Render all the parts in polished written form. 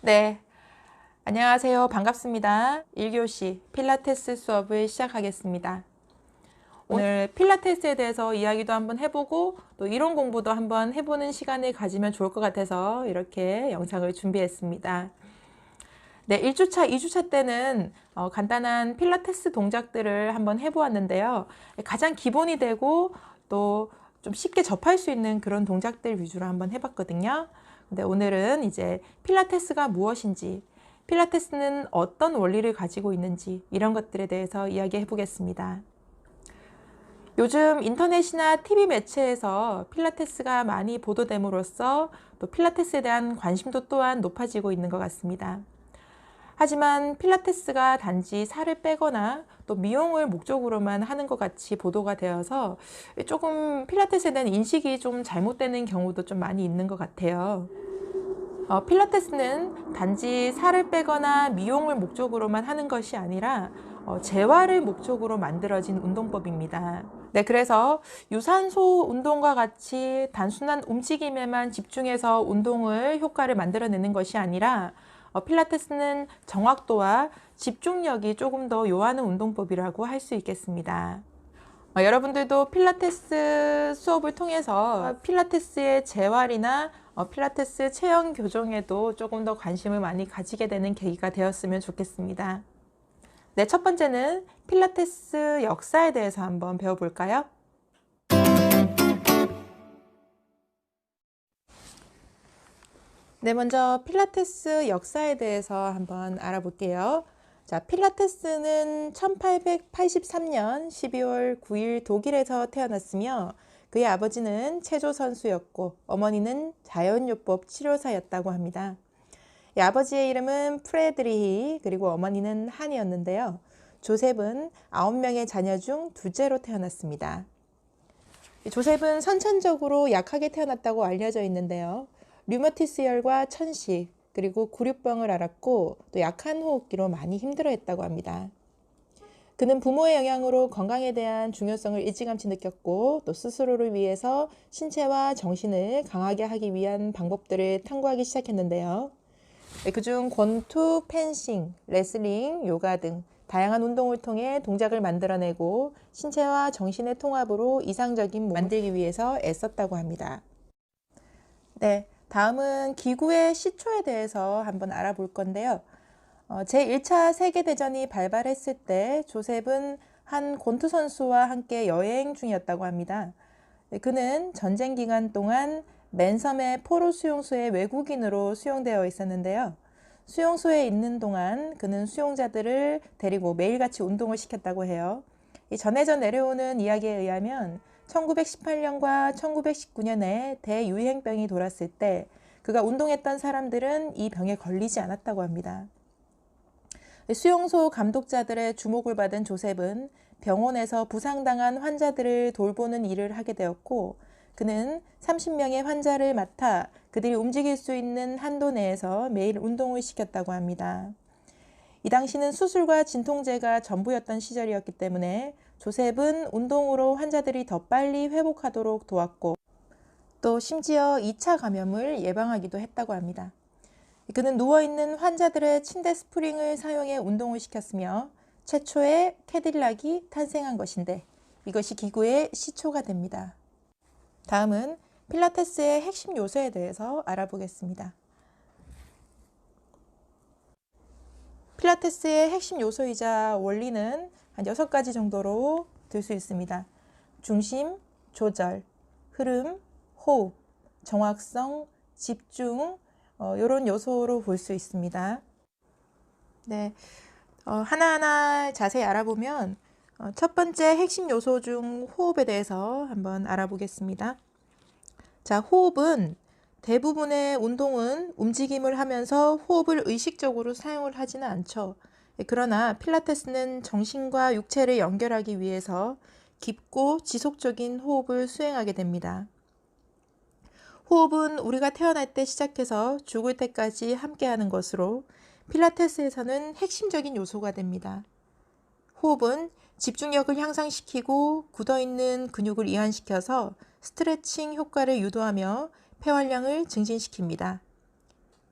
네, 안녕하세요. 반갑습니다. 1교시 필라테스 수업을 시작하겠습니다. 오늘 필라테스에 대해서 이야기도 한번 해보고 또 이론 공부도 한번 해보는 시간을 가지면 좋을 것 같아서 이렇게 영상을 준비했습니다. 네, 1주차, 2주차 때는 간단한 필라테스 동작들을 한번 해보았는데요. 가장 기본이 되고 또 좀 쉽게 접할 수 있는 그런 동작들 위주로 한번 해봤거든요. 근데 오늘은 이제 필라테스가 무엇인지, 필라테스는 어떤 원리를 가지고 있는지 이런 것들에 대해서 이야기해 보겠습니다. 요즘 인터넷이나 TV 매체에서 필라테스가 많이 보도됨으로써 또 필라테스에 대한 관심도 또한 높아지고 있는 것 같습니다. 하지만 필라테스가 단지 살을 빼거나 또 미용을 목적으로만 하는 것 같이 보도가 되어서 조금 필라테스에 대한 인식이 좀 잘못되는 경우도 좀 많이 있는 것 같아요. 필라테스는 단지 살을 빼거나 미용을 목적으로만 하는 것이 아니라 재활을 목적으로 만들어진 운동법입니다. 네, 그래서 유산소 운동과 같이 단순한 움직임에만 집중해서 운동을 효과를 만들어내는 것이 아니라 필라테스는 정확도와 집중력이 조금 더 요하는 운동법이라고 할 수 있겠습니다. 여러분들도 필라테스 수업을 통해서 필라테스의 재활이나 필라테스 체형 교정에도 조금 더 관심을 많이 가지게 되는 계기가 되었으면 좋겠습니다. 네, 첫 번째는 필라테스 역사에 대해서 한번 배워볼까요? 네, 먼저 필라테스 역사에 대해서 한번 알아볼게요. 자, 필라테스는 1883년 12월 9일 독일에서 태어났으며 그의 아버지는 체조 선수였고 어머니는 자연요법 치료사였다고 합니다. 이 아버지의 이름은 프레드리히 그리고 어머니는 한이었는데요. 조셉은 9명의 자녀 중 둘째로 태어났습니다. 조셉은 선천적으로 약하게 태어났다고 알려져 있는데요. 류머티스열과 천식, 그리고 구류병을 앓았고 또 약한 호흡기로 많이 힘들어했다고 합니다. 그는 부모의 영향으로 건강에 대한 중요성을 일찌감치 느꼈고 또 스스로를 위해서 신체와 정신을 강하게 하기 위한 방법들을 탐구하기 시작했는데요. 그중 권투, 펜싱, 레슬링, 요가 등 다양한 운동을 통해 동작을 만들어내고 신체와 정신의 통합으로 이상적인 몸을 만들기 위해서 애썼다고 합니다. 네, 다음은 기구의 시초에 대해서 한번 알아볼 건데요. 제1차 세계대전이 발발했을 때 조셉은 한 권투 선수와 함께 여행 중이었다고 합니다. 그는 전쟁 기간 동안 맨섬의 포로 수용소에 외국인으로 수용되어 있었는데요. 수용소에 있는 동안 그는 수용자들을 데리고 매일같이 운동을 시켰다고 해요. 전해져 내려오는 이야기에 의하면 1918년과 1919년에 대유행병이 돌았을 때 그가 운동했던 사람들은 이 병에 걸리지 않았다고 합니다. 수용소 감독자들의 주목을 받은 조셉은 병원에서 부상당한 환자들을 돌보는 일을 하게 되었고 그는 30명의 환자를 맡아 그들이 움직일 수 있는 한도 내에서 매일 운동을 시켰다고 합니다. 이 당시는 수술과 진통제가 전부였던 시절이었기 때문에 조셉은 운동으로 환자들이 더 빨리 회복하도록 도왔고 또 심지어 2차 감염을 예방하기도 했다고 합니다. 그는 누워있는 환자들의 침대 스프링을 사용해 운동을 시켰으며 최초의 캐딜락이 탄생한 것인데 이것이 기구의 시초가 됩니다. 다음은 필라테스의 핵심 요소에 대해서 알아보겠습니다. 필라테스의 핵심 요소이자 원리는 한 6가지 정도로 들 수 있습니다. 중심, 조절, 흐름, 호흡, 정확성, 집중, 이런 요소로 볼 수 있습니다. 네, 하나하나 자세히 알아보면 첫 번째 핵심 요소 중 호흡에 대해서 한번 알아보겠습니다. 자, 호흡은 대부분의 운동은 움직임을 하면서 호흡을 의식적으로 사용을 하지는 않죠. 그러나 필라테스는 정신과 육체를 연결하기 위해서 깊고 지속적인 호흡을 수행하게 됩니다. 호흡은 우리가 태어날 때 시작해서 죽을 때까지 함께하는 것으로 필라테스에서는 핵심적인 요소가 됩니다. 호흡은 집중력을 향상시키고 굳어있는 근육을 이완시켜서 스트레칭 효과를 유도하며 폐활량을 증진시킵니다.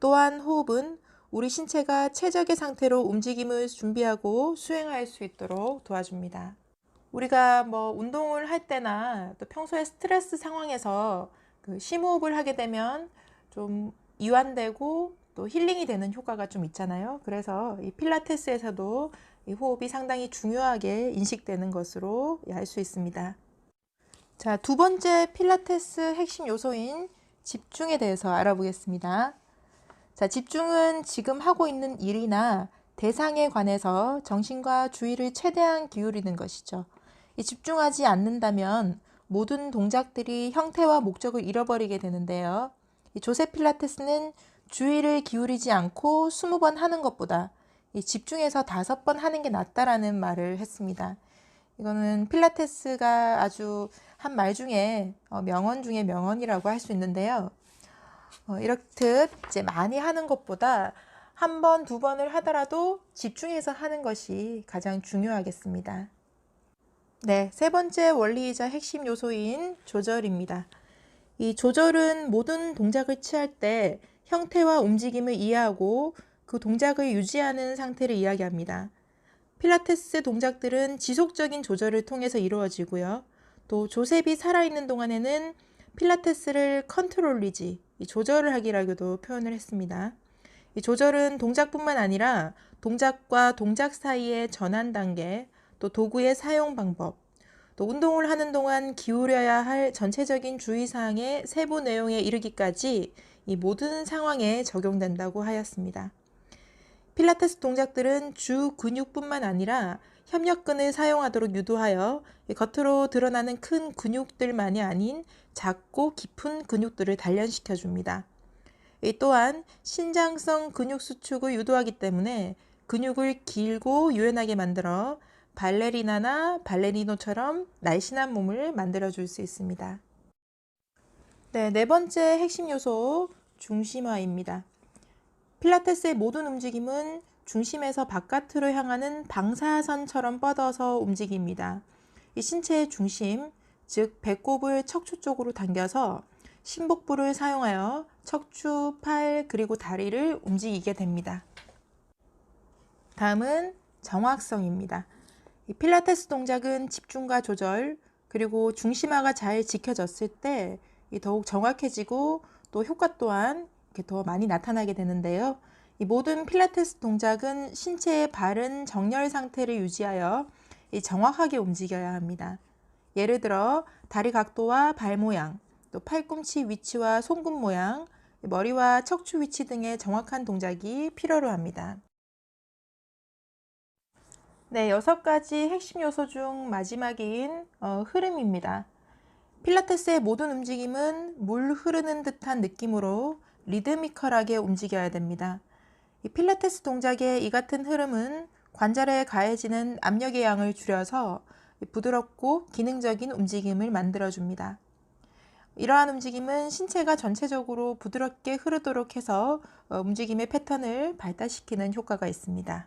또한 호흡은 우리 신체가 최적의 상태로 움직임을 준비하고 수행할 수 있도록 도와줍니다. 우리가 운동을 할 때나 또 평소에 스트레스 상황에서 심호흡을 하게 되면 좀 이완되고 또 힐링이 되는 효과가 좀 있잖아요. 그래서 이 필라테스에서도 이 호흡이 상당히 중요하게 인식되는 것으로 알 수 있습니다. 자, 두 번째 필라테스 핵심 요소인 집중에 대해서 알아보겠습니다. 자, 집중은 지금 하고 있는 일이나 대상에 관해서 정신과 주의를 최대한 기울이는 것이죠. 집중하지 않는다면 모든 동작들이 형태와 목적을 잃어버리게 되는데요. 조세 필라테스는 주의를 기울이지 않고 20번 하는 것보다 집중해서 5번 하는 게 낫다라는 말을 했습니다. 이거는 필라테스가 아주 한 말 중에 명언 중에 명언이라고 할 수 있는데요. 이렇듯 이제 많이 하는 것보다 한 번, 2번을 하더라도 집중해서 하는 것이 가장 중요하겠습니다. 네, 세 번째 원리이자 핵심 요소인 조절입니다. 이 조절은 모든 동작을 취할 때 형태와 움직임을 이해하고 그 동작을 유지하는 상태를 이야기합니다. 필라테스 동작들은 지속적인 조절을 통해서 이루어지고요. 또 조셉이 살아있는 동안에는 필라테스를 컨트롤리지, 조절을 하기라고도 표현을 했습니다. 이 조절은 동작뿐만 아니라 동작과 동작 사이의 전환 단계, 또 도구의 사용 방법, 또 운동을 하는 동안 기울여야 할 전체적인 주의사항의 세부 내용에 이르기까지 이 모든 상황에 적용된다고 하였습니다. 필라테스 동작들은 주 근육뿐만 아니라 협력근을 사용하도록 유도하여 겉으로 드러나는 큰 근육들만이 아닌 작고 깊은 근육들을 단련시켜 줍니다. 또한 신장성 근육 수축을 유도하기 때문에 근육을 길고 유연하게 만들어 발레리나나 발레리노처럼 날씬한 몸을 만들어 줄 수 있습니다. 네, 네 번째 핵심 요소, 중심화입니다. 필라테스의 모든 움직임은 중심에서 바깥으로 향하는 방사선처럼 뻗어서 움직입니다. 이 신체의 중심, 즉 배꼽을 척추 쪽으로 당겨서 심복부를 사용하여 척추, 팔, 그리고 다리를 움직이게 됩니다. 다음은 정확성입니다. 이 필라테스 동작은 집중과 조절, 그리고 중심화가 잘 지켜졌을 때 더욱 정확해지고 또 효과 또한 더 많이 나타나게 되는데요. 이 모든 필라테스 동작은 신체의 바른 정렬 상태를 유지하여 정확하게 움직여야 합니다. 예를 들어 다리 각도와 발 모양, 또 팔꿈치 위치와 손끝 모양, 머리와 척추 위치 등의 정확한 동작이 필요로 합니다. 네, 6가지 핵심 요소 중 마지막인 흐름입니다. 필라테스의 모든 움직임은 물 흐르는 듯한 느낌으로 리드미컬하게 움직여야 됩니다. 이 필라테스 동작의 이 같은 흐름은 관절에 가해지는 압력의 양을 줄여서 부드럽고 기능적인 움직임을 만들어줍니다. 이러한 움직임은 신체가 전체적으로 부드럽게 흐르도록 해서 움직임의 패턴을 발달시키는 효과가 있습니다.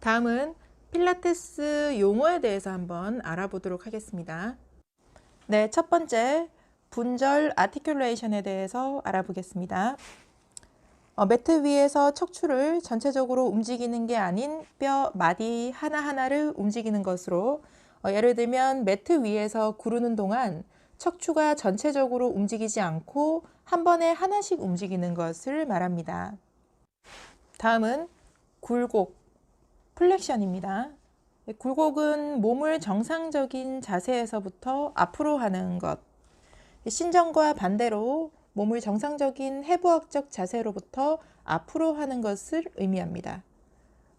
다음은 필라테스 용어에 대해서 한번 알아보도록 하겠습니다. 네, 첫 번째, 분절 아티큘레이션에 대해서 알아보겠습니다. 매트 위에서 척추를 전체적으로 움직이는 게 아닌 뼈, 마디 하나하나를 움직이는 것으로 예를 들면 매트 위에서 구르는 동안 척추가 전체적으로 움직이지 않고 한 번에 하나씩 움직이는 것을 말합니다. 다음은 굴곡, 플렉션입니다. 굴곡은 몸을 정상적인 자세에서부터 앞으로 하는 것, 신전과 반대로 몸을 정상적인 해부학적 자세로부터 앞으로 하는 것을 의미합니다.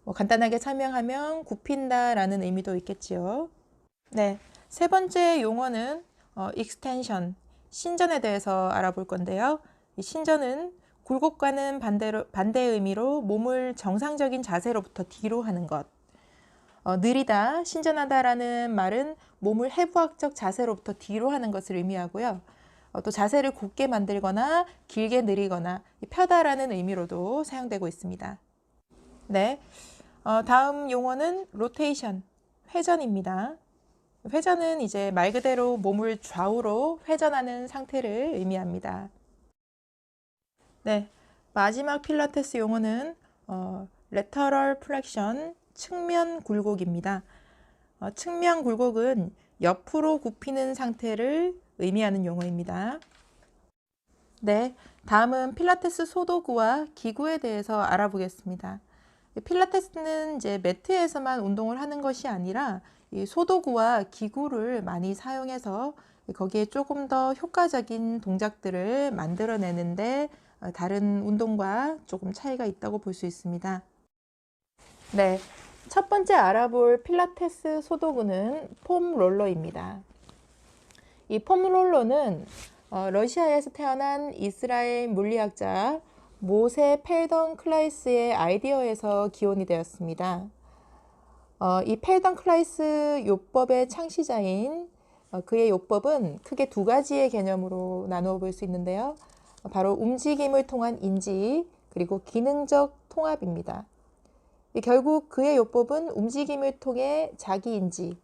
간단하게 설명하면 굽힌다라는 의미도 있겠지요. 네, 세 번째 용어는 extension, 신전에 대해서 알아볼 건데요. 이 신전은 굴곡과는 반대의 의미로 몸을 정상적인 자세로부터 뒤로 하는 것. 느리다, 신전하다라는 말은 몸을 해부학적 자세로부터 뒤로 하는 것을 의미하고요. 또 자세를 곧게 만들거나 길게 늘리거나 펴다라는 의미로도 사용되고 있습니다. 네, 다음 용어는 로테이션, 회전입니다. 회전은 이제 말 그대로 몸을 좌우로 회전하는 상태를 의미합니다. 네, 마지막 필라테스 용어는 lateral flexion, 측면 굴곡입니다. 측면 굴곡은 옆으로 굽히는 상태를 의미하는 용어입니다. 네, 다음은 필라테스 소도구와 기구에 대해서 알아보겠습니다. 필라테스는 이제 매트에서만 운동을 하는 것이 아니라 이 소도구와 기구를 많이 사용해서 거기에 조금 더 효과적인 동작들을 만들어내는데 다른 운동과 조금 차이가 있다고 볼 수 있습니다. 네, 첫 번째 알아볼 필라테스 소도구는 폼 롤러입니다. 이 폼 롤러는 러시아에서 태어난 이스라엘 물리학자 모세 펠던클라이스의 아이디어에서 기원이 되었습니다. 이 펠던클라이스 요법의 창시자인 그의 요법은 크게 두 가지의 개념으로 나누어 볼 수 있는데요. 바로 움직임을 통한 인지 그리고 기능적 통합입니다. 결국 그의 요법은 움직임을 통해 자기 인지,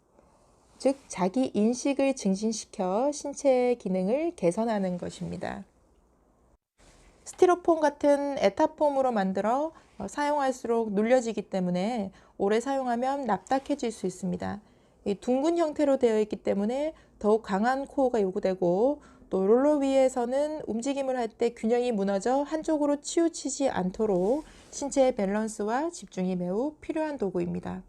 즉 자기 인식을 증진시켜 신체의 기능을 개선하는 것입니다. 스티로폼 같은 에타폼으로 만들어 사용할수록 눌려지기 때문에 오래 사용하면 납작해질 수 있습니다. 둥근 형태로 되어 있기 때문에 더욱 강한 코어가 요구되고 또 롤러 위에서는 움직임을 할 때 균형이 무너져 한쪽으로 치우치지 않도록 신체의 밸런스와 집중이 매우 필요한 도구입니다.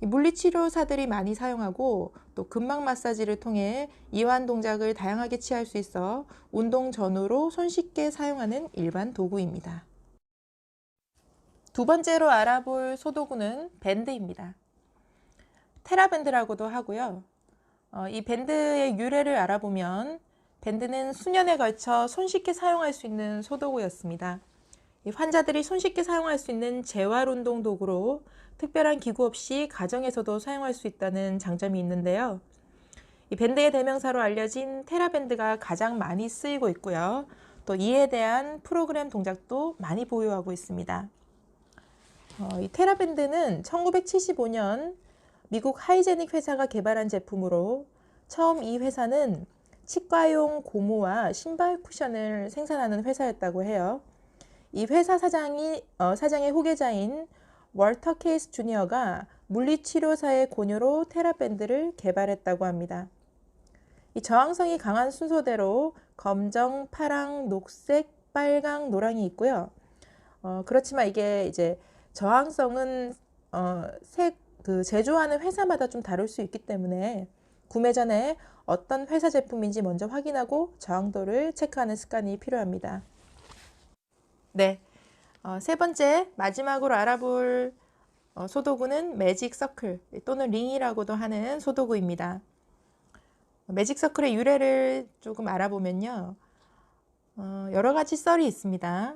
물리치료사들이 많이 사용하고 또 근막 마사지를 통해 이완 동작을 다양하게 취할 수 있어 운동 전후로 손쉽게 사용하는 일반 도구입니다. 두 번째로 알아볼 소도구는 밴드입니다. 테라밴드라고도 하고요. 이 밴드의 유래를 알아보면 밴드는 수년에 걸쳐 손쉽게 사용할 수 있는 소도구였습니다. 환자들이 손쉽게 사용할 수 있는 재활 운동 도구로 특별한 기구 없이 가정에서도 사용할 수 있다는 장점이 있는데요. 이 밴드의 대명사로 알려진 테라밴드가 가장 많이 쓰이고 있고요. 또 이에 대한 프로그램 동작도 많이 보유하고 있습니다. 이 테라밴드는 1975년 미국 하이제닉 회사가 개발한 제품으로 처음 이 회사는 치과용 고무와 신발 쿠션을 생산하는 회사였다고 해요. 이 회사 사장의 후계자인 월터 케이스 주니어가 물리치료사의 권유로 테라밴드를 개발했다고 합니다. 이 저항성이 강한 순서대로 검정, 파랑, 녹색, 빨강, 노랑이 있고요. 그렇지만 이게 이제 저항성은 제조하는 회사마다 좀 다를 수 있기 때문에 구매 전에 어떤 회사 제품인지 먼저 확인하고 저항도를 체크하는 습관이 필요합니다. 네, 세 번째 마지막으로 알아볼 소도구는 매직 서클 또는 링이라고도 하는 소도구입니다. 매직 서클의 유래를 조금 알아보면요. 여러 가지 썰이 있습니다.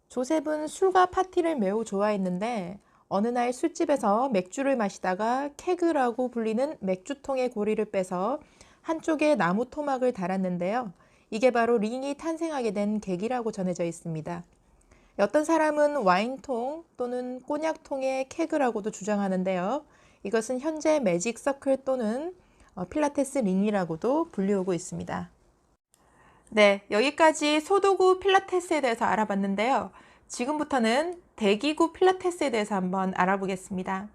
조셉은 술과 파티를 매우 좋아했는데 어느 날 술집에서 맥주를 마시다가 케그라고 불리는 맥주통의 고리를 빼서 한쪽에 나무 토막을 달았는데요. 이게 바로 링이 탄생하게 된 계기라고 전해져 있습니다. 어떤 사람은 와인통 또는 꼬냑통의 케그라고도 주장하는데요. 이것은 현재 매직 서클 또는 필라테스 링이라고도 불리우고 있습니다. 네, 여기까지 소도구 필라테스에 대해서 알아봤는데요. 지금부터는 대기구 필라테스에 대해서 한번 알아보겠습니다.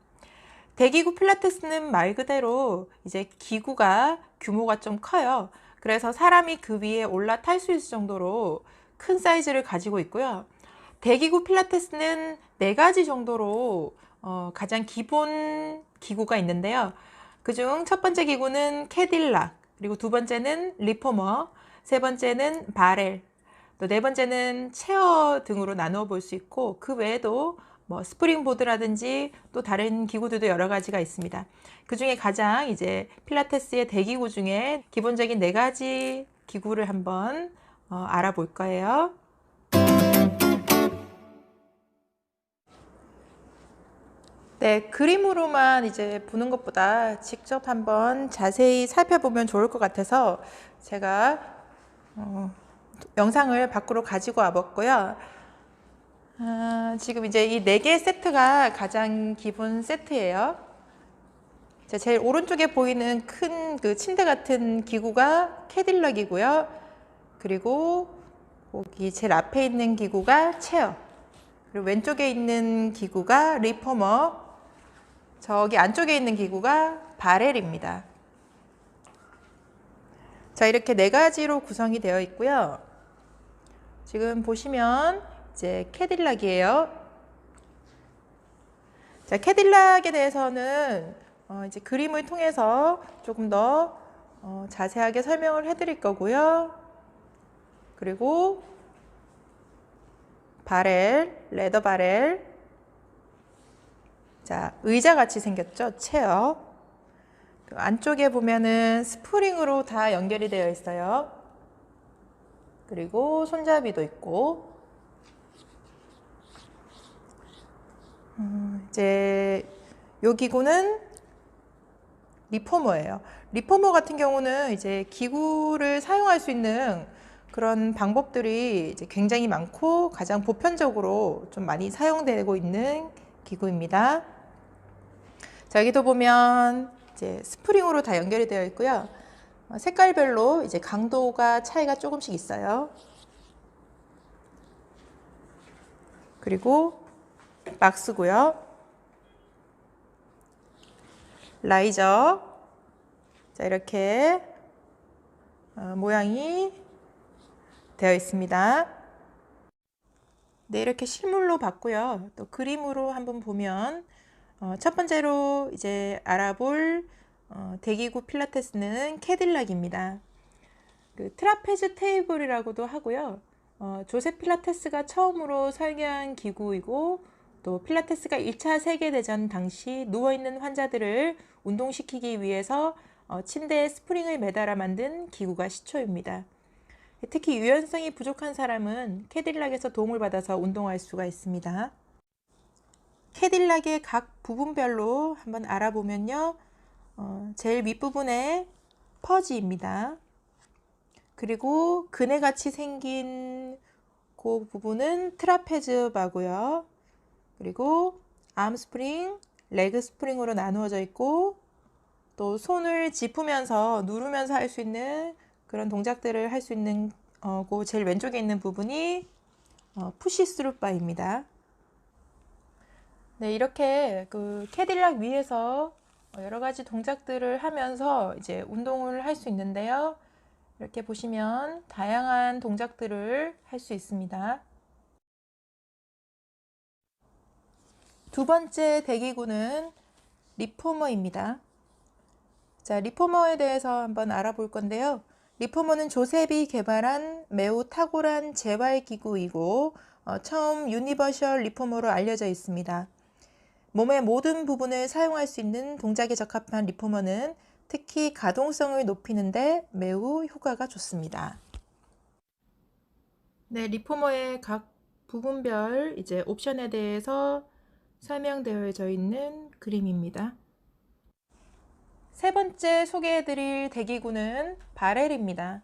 대기구 필라테스는 말 그대로 이제 기구가 규모가 좀 커요. 그래서 사람이 그 위에 올라탈 수 있을 정도로 큰 사이즈를 가지고 있고요. 대기구 필라테스는 4가지 정도로 가장 기본 기구가 있는데요. 그중 첫 번째 기구는 캐딜락, 그리고 두 번째는 리포머, 세 번째는 바렐, 또 네 번째는 체어 등으로 나누어 볼 수 있고 그 외에도 뭐 스프링보드라든지 또 다른 기구들도 여러 가지가 있습니다. 그 중에 가장 이제 필라테스의 대기구 중에 기본적인 4가지 기구를 한번 알아볼 거예요. 네, 그림으로만 이제 보는 것보다 직접 한번 자세히 살펴보면 좋을 것 같아서 제가 영상을 밖으로 가지고 와봤고요. 지금 이제 이 4개 세트가 가장 기본 세트예요. 제일 오른쪽에 보이는 큰 그 침대 같은 기구가 캐딜락이고요. 그리고 거기 제일 앞에 있는 기구가 체어, 그리고 왼쪽에 있는 기구가 리포머, 저기 안쪽에 있는 기구가 바렐입니다. 자, 이렇게 네 가지로 구성이 되어 있고요. 지금 보시면 이제 캐딜락이에요. 자, 캐딜락에 대해서는 이제 그림을 통해서 조금 더 자세하게 설명을 해드릴 거고요. 그리고 바렐, 레더 바렐. 자, 의자 같이 생겼죠? 체어. 그 안쪽에 보면은 스프링으로 다 연결이 되어 있어요. 그리고 손잡이도 있고. 이제 요 기구는 리포머예요. 리포머 같은 경우는 이제 기구를 사용할 수 있는 그런 방법들이 이제 굉장히 많고 가장 보편적으로 좀 많이 사용되고 있는 기구입니다. 자, 여기도 보면 이제 스프링으로 다 연결이 되어 있고요. 색깔별로 이제 강도가 차이가 조금씩 있어요. 그리고 박스고요. 라이저. 자, 이렇게 모양이 되어 있습니다. 네, 이렇게 실물로 봤고요. 또 그림으로 한번 보면 첫 번째로 이제 알아볼 대기구 필라테스는 캐딜락입니다. 그 트라페즈 테이블이라고도 하고요. 조셉 필라테스가 처음으로 설계한 기구이고 또 필라테스가 1차 세계대전 당시 누워있는 환자들을 운동시키기 위해서 침대에 스프링을 매달아 만든 기구가 시초입니다. 특히 유연성이 부족한 사람은 캐딜락에서 도움을 받아서 운동할 수가 있습니다. 캐딜락의 각 부분별로 한번 알아보면요. 제일 윗부분에 퍼지입니다. 그리고 그네같이 생긴 그 부분은 트라페즈 바고요. 그리고 암스프링, 레그 스프링으로 나누어져 있고 또 손을 짚으면서 누르면서 할 수 있는 그런 동작들을 할 수 있는 그 제일 왼쪽에 있는 부분이 푸시스루 바입니다. 네, 이렇게 그 캐딜락 위에서 여러 가지 동작들을 하면서 이제 운동을 할 수 있는데요. 이렇게 보시면 다양한 동작들을 할 수 있습니다. 두 번째 대기구는 리포머입니다. 자, 리포머에 대해서 한번 알아볼 건데요. 리포머는 조셉이 개발한 매우 탁월한 재활 기구이고 처음 유니버셜 리포머로 알려져 있습니다. 몸의 모든 부분을 사용할 수 있는 동작에 적합한 리포머는 특히 가동성을 높이는데 매우 효과가 좋습니다. 네, 리포머의 각 부분별 이제 옵션에 대해서 설명되어져 있는 그림입니다. 세 번째 소개해드릴 대기구는 바렐입니다.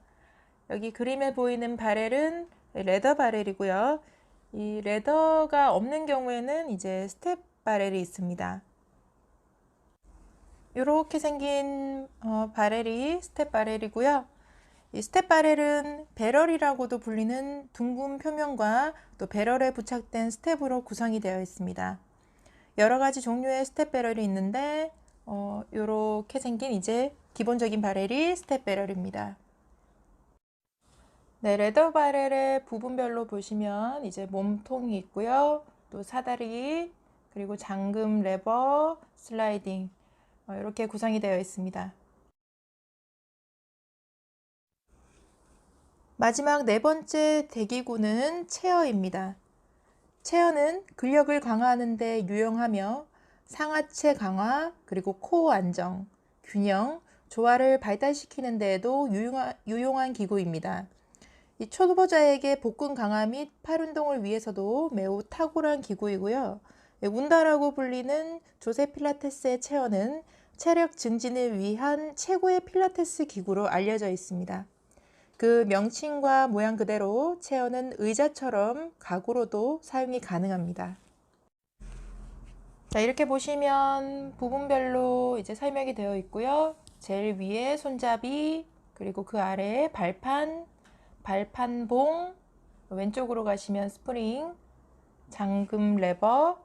여기 그림에 보이는 바렐은 레더 바렐이고요. 이 레더가 없는 경우에는 이제 스텝 바렐이 있습니다. 이렇게 생긴 바렐이 스텝 바렐이고요. 이 스텝 바렐은 배럴이라고도 불리는 둥근 표면과 또 배럴에 부착된 스텝으로 구성이 되어 있습니다. 여러 가지 종류의 스텝 배럴이 있는데 이렇게 생긴 이제 기본적인 바렐이 스텝 배럴입니다. 네, 레더 바렐의 부분별로 보시면 이제 몸통이 있고요. 또 사다리, 그리고 잠금 레버, 슬라이딩 이렇게 구성이 되어 있습니다. 마지막 네 번째 대기구는 체어입니다. 체어는 근력을 강화하는 데 유용하며 상하체 강화, 그리고 코어 안정, 균형, 조화를 발달시키는 데에도 유용한 기구입니다. 이 초보자에게 복근 강화 및 팔 운동을 위해서도 매우 탁월한 기구이고요. 운다라고 불리는 조셉 필라테스의 체어는 체력 증진을 위한 최고의 필라테스 기구로 알려져 있습니다. 그 명칭과 모양 그대로 체어는 의자처럼 가구로도 사용이 가능합니다. 자, 이렇게 보시면 부분별로 이제 설명이 되어 있고요. 제일 위에 손잡이, 그리고 그 아래에 발판, 발판봉, 왼쪽으로 가시면 스프링, 잠금 레버,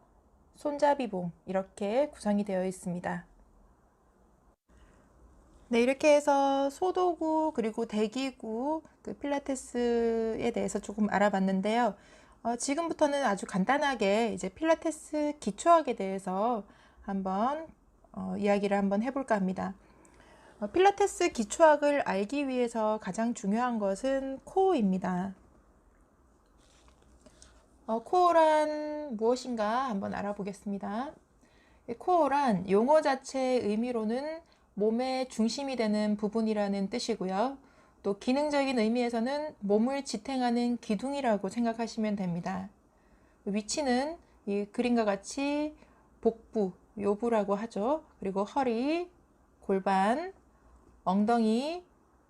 손잡이봉 이렇게 구성이 되어 있습니다. 네, 이렇게 해서 소도구 그리고 대기구 그 필라테스에 대해서 조금 알아봤는데요. 지금부터는 아주 간단하게 이제 필라테스 기초학에 대해서 한번 이야기를 한번 해볼까 합니다. 필라테스 기초학을 알기 위해서 가장 중요한 것은 코어입니다. 코어란 무엇인가 한번 알아보겠습니다. 코어란 용어 자체의 의미로는 몸의 중심이 되는 부분이라는 뜻이고요. 또 기능적인 의미에서는 몸을 지탱하는 기둥이라고 생각하시면 됩니다. 위치는 이 그림과 같이 복부, 요부라고 하죠. 그리고 허리, 골반, 엉덩이,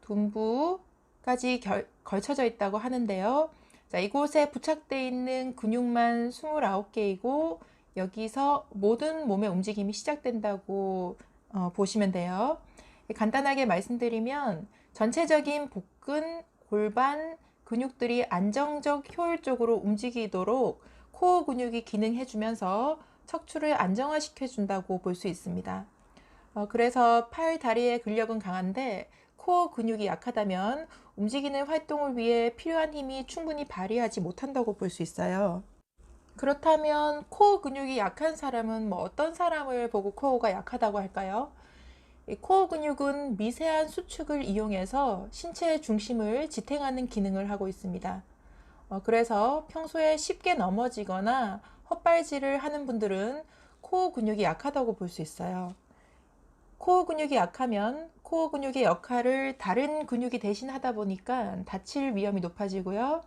둔부까지 걸쳐져 있다고 하는데요. 자, 이곳에 부착되어 있는 근육만 29개이고 여기서 모든 몸의 움직임이 시작된다고 보시면 돼요. 간단하게 말씀드리면 전체적인 복근, 골반 근육들이 안정적 효율적으로 움직이도록 코어 근육이 기능해 주면서 척추를 안정화시켜 준다고 볼 수 있습니다. 그래서 팔, 다리의 근력은 강한데 코어 근육이 약하다면 움직이는 활동을 위해 필요한 힘이 충분히 발휘하지 못한다고 볼 수 있어요. 그렇다면 코어 근육이 약한 사람은 어떤 사람을 보고 코어가 약하다고 할까요? 이 코어 근육은 미세한 수축을 이용해서 신체의 중심을 지탱하는 기능을 하고 있습니다. 그래서 평소에 쉽게 넘어지거나 헛발질을 하는 분들은 코어 근육이 약하다고 볼 수 있어요. 코어 근육이 약하면 코어 근육의 역할을 다른 근육이 대신 하다 보니까 다칠 위험이 높아지고요.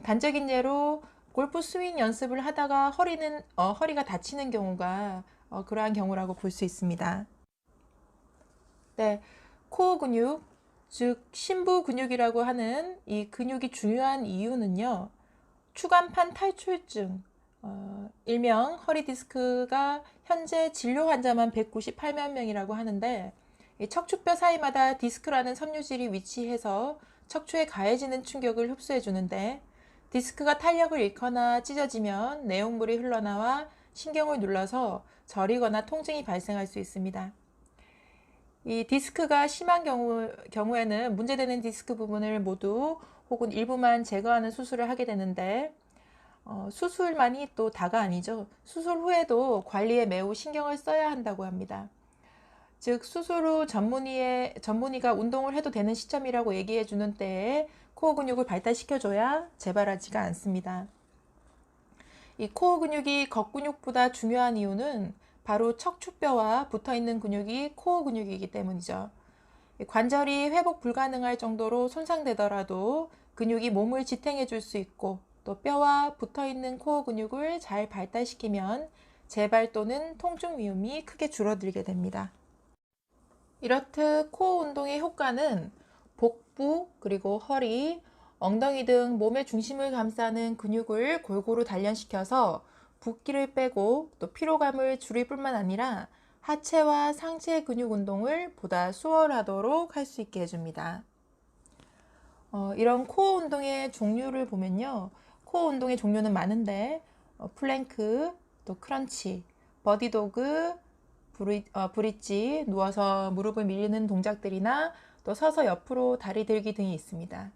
단적인 예로 골프 스윙 연습을 하다가 허리가 다치는 경우가 그러한 경우라고 볼 수 있습니다. 네, 코어 근육, 즉 심부 근육이라고 하는 이 근육이 중요한 이유는요. 추간판 탈출증, 일명 허리 디스크가 현재 진료 환자만 198만 명이라고 하는데 이 척추뼈 사이마다 디스크라는 섬유질이 위치해서 척추에 가해지는 충격을 흡수해 주는데 디스크가 탄력을 잃거나 찢어지면 내용물이 흘러나와 신경을 눌러서 저리거나 통증이 발생할 수 있습니다. 이 디스크가 심한 경우에는 문제되는 디스크 부분을 모두 혹은 일부만 제거하는 수술을 하게 되는데 수술만이 또 다가 아니죠. 수술 후에도 관리에 매우 신경을 써야 한다고 합니다. 즉 수술 후 전문의가 운동을 해도 되는 시점이라고 얘기해 주는 때에 코어 근육을 발달시켜줘야 재발하지가 않습니다. 이 코어 근육이 겉근육보다 중요한 이유는 바로 척추뼈와 붙어있는 근육이 코어 근육이기 때문이죠. 관절이 회복 불가능할 정도로 손상되더라도 근육이 몸을 지탱해 줄 수 있고 또 뼈와 붙어있는 코어 근육을 잘 발달시키면 재발 또는 통증 위험이 크게 줄어들게 됩니다. 이렇듯 코어 운동의 효과는 복부 그리고 허리, 엉덩이 등 몸의 중심을 감싸는 근육을 골고루 단련시켜서 붓기를 빼고 또 피로감을 줄일 뿐만 아니라 하체와 상체 근육 운동을 보다 수월하도록 할 수 있게 해줍니다. 이런 코어 운동의 종류를 보면요. 코어 운동의 종류는 많은데 플랭크, 또 크런치, 버디도그, 브릿지, 누워서 무릎을 밀리는 동작들이나 또 서서 옆으로 다리 들기 등이 있습니다.